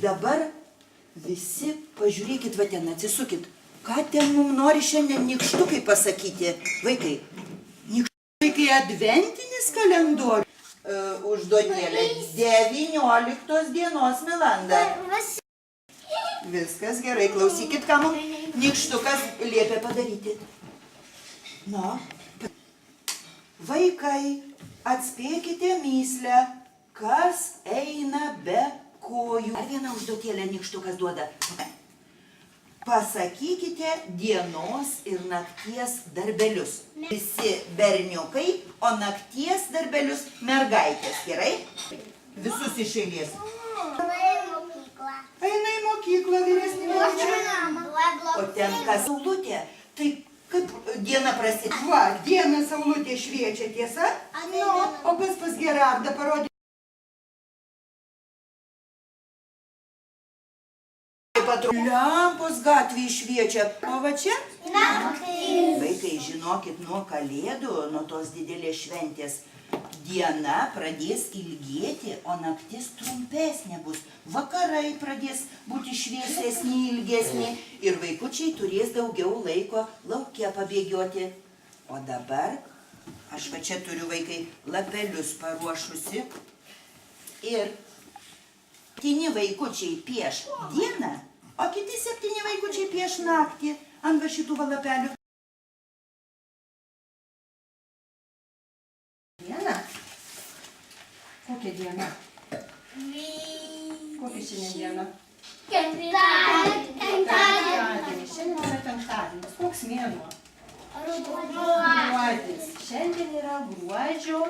Dabar visi pažiūrėkit, va ten, atsisukit. Ką ten mums nori šiandien nykštukai pasakyti, vaikai? Nykštukai adventinis kalendorius. Užduotėlė 19 dienos Milanda. Viskas gerai, klausykit, ką mums nykštukas liepė padaryti. Na, vaikai, atspėkite mįslę, kas eina be kojų. Ar vieną užduotėlę nykštukas duoda? Pasakykite dienos ir nakties darbelius. Visi berniukai, o nakties darbelius mergaitės, gerai? Visus iš eilės. Eina į mokyklą, vyresnį mergaitė. O ten kas saulutė? Tai kaip diena prasideda? Va, diena saulutė šviečia, tiesa? O kas pas Gerardą parodė? Lempos gatvėje šviečia. O va čia? Vaikai, žinokit, nuo kalėdų, nuo tos didelės šventės, diena pradės ilgėti, o naktis trumpesnė bus. Vakarai pradės būti šviesesni, ilgesni ir vaikučiai turės daugiau laiko lauke pabėgioti. O dabar, aš va čia turiu vaikai lapelius paruošusi ir 7 vaikučiai pieš dieną, o kiti 7 vaikučiai pieš naktį ant va šitų lapelių. Diena? Kokia diena? Kokia šiandien diena? Penktadienis. Šiandien yra penktadienis. Koks mėnuo? Gruodis. Šiandien yra gruodžio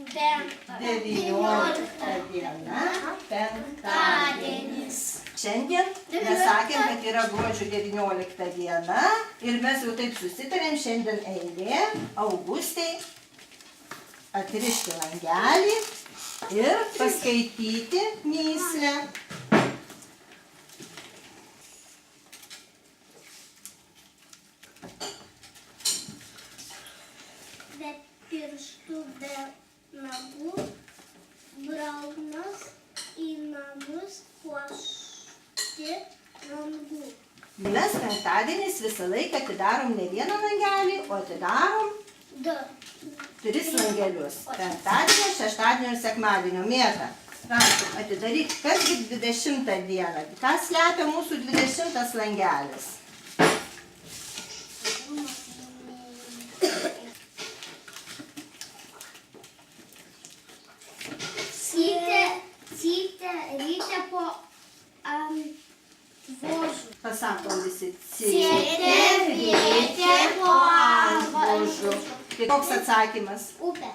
19 diena, penktadienis. Šiandien mes sakėm, kad yra gruodžio 19 diena ir mes jau taip susitarėm, šiandien eilė Augustei atrišti langelį ir paskaityti mįslę. Be pirštų, be nagų, braunas į namus puošti langų. Mes penktadienis visą laiką atidarom ne vieną langelį, o atidarom 3 langelius. Penktadienio, šeštadienio ir sekmadienio. Mėta, prašom, atidaryk, kasgi 20 dieną. Ką slepia mūsų 20 langelis? Cyptė ryte po antvožų. Pasakom visi. Cyptė ryte po antvožų. Tai koks atsakymas? Upė.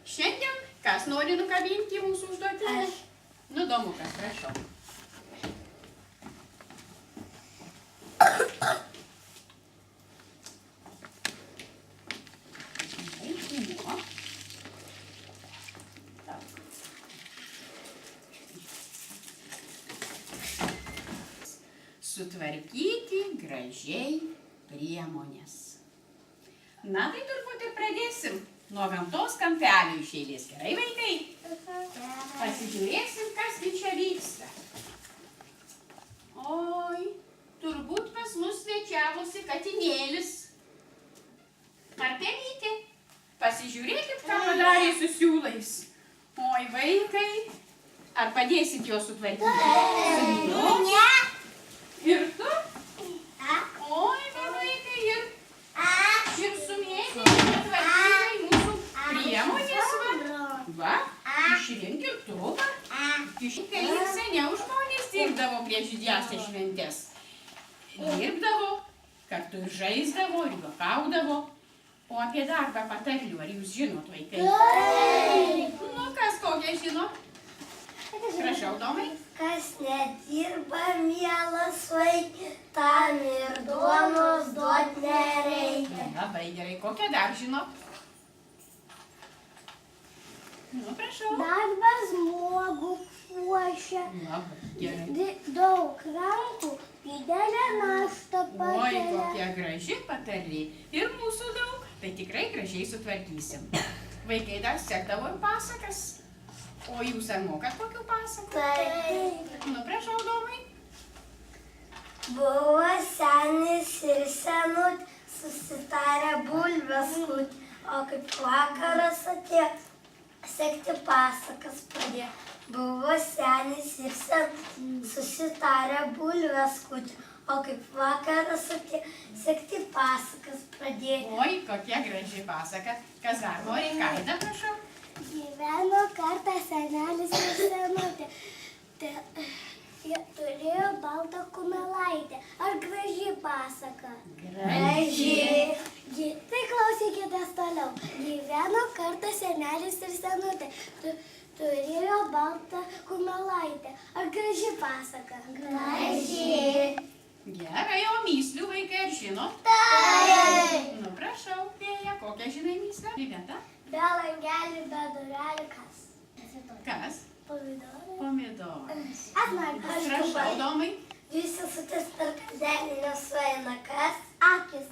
Šiandien kas nori nukabinti mūsų užduotėlę? Nu, Domukas, prašau. Sutvarkyti gražiai priemonės. Na, tai turbūt ir pradėsim nuo gamtos kampelio iš eilės. Gerai, vaikai? Pasižiūrėsim, kas čia vyksta. Oi, turbūt pas mus svečiavosi katinėlis. Ar pelytė? Pasižiūrėkit, ką padarė su siūlais. Oi, vaikai, ar padėsit juos sutvarkyti? Ne. Ir tu? Oi, vaikai, ir sumėtė tvarkingai mūsų priemonės. Va, išrink ir tu, va. Kai seniau žmonės dirbdavo prieš didžiausias šventes. Dirbdavo, kartu ir žaisdavo, ir juokaudavo. O apie darbą patarlių, ar jūs žinot, vaikai? Nu, kas kokią žinot? Prašau, Domai. Kas nedirba, mielas vaikai, tam ir duonos duot nereikia. Labai gerai. Kokią dar žinot? Nu, prašau. Darbas žmogų puošia. Labai gerai. Daug rankų, didelę naštą Oi, pakelia. kokia graži patarlė. Ir mūsų daug. Tai tikrai gražiai sutvarkysim. Vaikai dar sekdavo ir pasakas. O jūs ar mokat kokių pasakų? Taip. Nu, prašau, Domai. Buvo senis ir senut, susitarę bulves kut, o kaip vakaras atėjo, sekti pasakas pradėjo. Buvo senis ir senut, susitarę bulves kut, o kaip vakaras atėjo, sekti pasakas pradėjo. Oi, kokia graži pasaka. Kas dar nori? Kaina, prašau. Gyveno kartą senelis ir senutė. Jie turėjo baltą kumelaitę. Ar graži pasaka? Graži. Tai klausykitės toliau. Gyveno kartą senelis ir senutė. Turėjo baltą kumelaitę. Ar graži pasaka? Graži. Gerai, o myslių vaikai ar žinot? Taip. Nu, prašau, Vėja, kokią žinai myslę? Iveta? Be langelį, be durelių, kas? Kas? Pomidorai. Pomidoras. Aš noriu Prašau, Domai. Visi sutės per kasdienį nesueina, kas? Akis.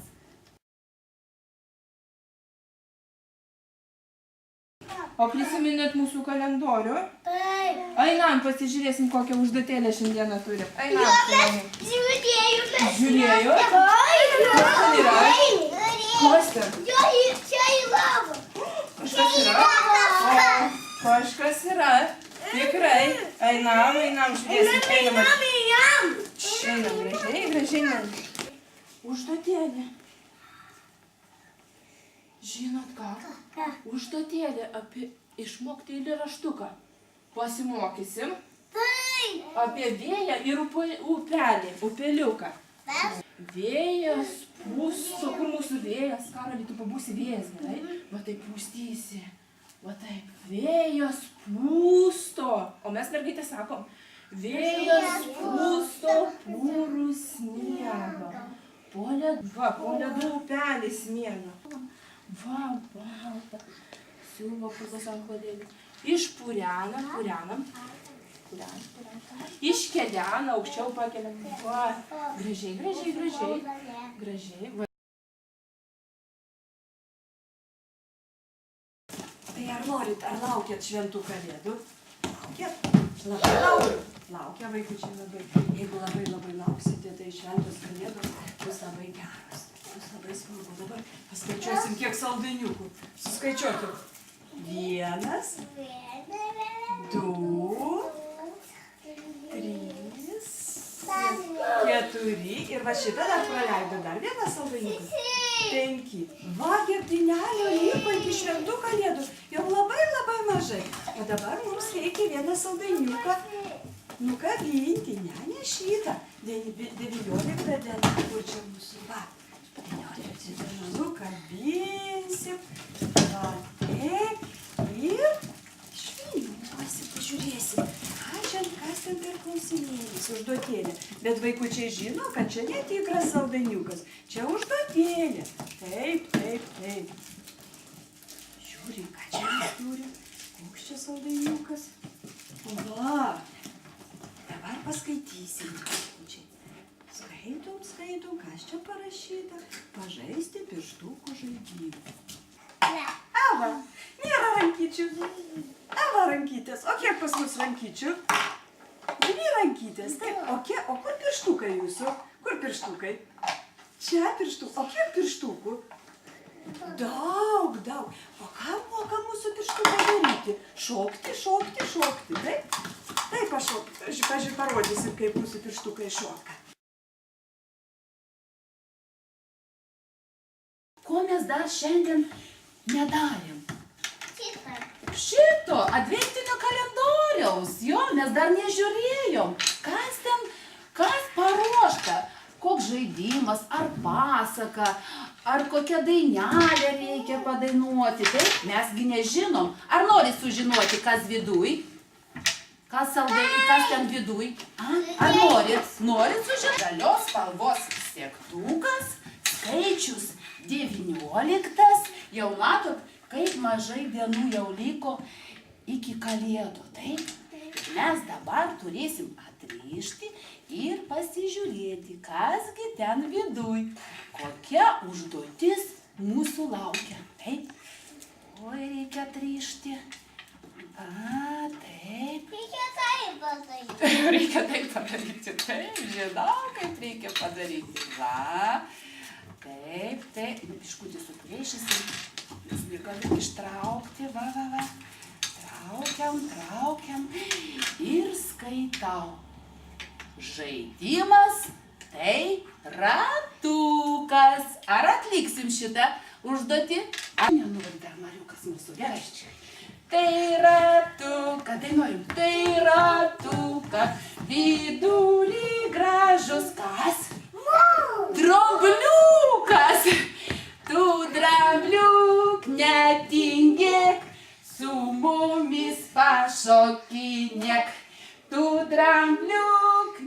O prisiminėt mūsų kalendorių? Taip. Einam, pasižiūrėsim, kokią užduotėlę šiandieną turim. Einam, su manim. Žiūrėjome. Žiūrėjot? Kas ten yra? Kas ten? Jo, čia į lavą. Kažkas yra? O, kažkas yra. Tikrai. Einam, žiūrėsim, einam. Einam, gražiai, einam. Užduotėlė. Žinot ką? Užduotėlė apie išmokti eilėraštuką. Pasimokysim Taip. apie vėją ir upelį, upeliuką. Vėjas pūsto, kur mūsų vėjas? Karoli, tu pabūsi vėjas, gerai? Va taip pūstysi. Va taip, vėjas pūsto. O mes mergaitė sakom, vėjas pūsto pūrų sniegą. Po ledų upelį smiega. Va, balta. Siūlo pūzas ant kodėlį. Purenam. Iškedena, aukščiau pakeliam. Va, gražiai. Va. Tai ar laukiat šventų kalėdų? Laukia vaikučiai labai. Jeigu labai lauksite, tai šventos kalėdos bus labai geros. Bus labai smagu. Dabar paskaičiuosim, kiek saldainiukų. Suskaičiuokim. 1, 2, 3, 4. Ir va šitą dar praleido. Dar vieną saldainiuką. 5. Va, kiek dainelio liko iki šventų kalėdų. Jau labai mažai. O dabar mums reikia vieną saldainiuką nukabinti. Ne šitą. 19 diena. Kur čia mūsų? Va. 19 diena. Nukabinsim. Va, taip. Ir išvyniuosim, pažiūrėsim. Kas ten per klausimėlis, užduotėlė. Bet vaikučiai žino, kad čia ne tikras saldainiukas. Čia užduotėlė. Taip. Žiūrim, ką čia mes turim. Koks čia saldainiukas? Va. Dabar paskaitysim. Skaitom, kas čia parašyta. Pažaisti pirštukų žaidimą. Eva, nėra rankyčių. Eva rankytės. O kiek pas mus rankyčių? 2 rankytės. Taip. O kur pirštukai jūsų? Kur pirštukai? Čia pirštukai. O kiek pirštukų? Daug. O ką moka mūsų pirštukai daryti? Šokti. Taip? Taip, pažiūrėjau, parodysim, kaip mūsų pirštukai šoka. Ko mes dar šiandien nedarėm? Šito adventinio kalendoriaus, jo, mes dar nežiūrėjom. Kas paruošta? Koks žaidimas, ar pasaka, ar kokią dainelę reikia padainuoti. Taip, mesgi nežinom. Ar norit sužinoti, kas viduj? Kas ten viduj? Ar norit? Norit sužinoti? Žalios spalvos segtukas, skaičius 19. Jau matot, kaip mažai dienų jau liko iki kalėdų, taip? Mes dabar turėsim atrišti ir pasižiūrėti, kasgi ten viduj, kokia užduotis mūsų laukia, taip? Oi, reikia atrišti. Taip. Reikia taip padaryti. Reikia taip padaryti. Taip, žinau, kaip reikia padaryti. Va. Taip. Biškutį suplėšysim. Visgi galiu ištraukti. Va. Traukiam. Ir skaitau. Žaidimas tai ratukas. Ar atliksim šitą užduotį? Nenori dar Mariukas mūsų. Gerai. Tai ratuka, dainuojam. Tai ratuka, vidury gražus kas? Drambliukas. Tu drambliuk netingėk, su mumis pašokinėk. Tu drambliuk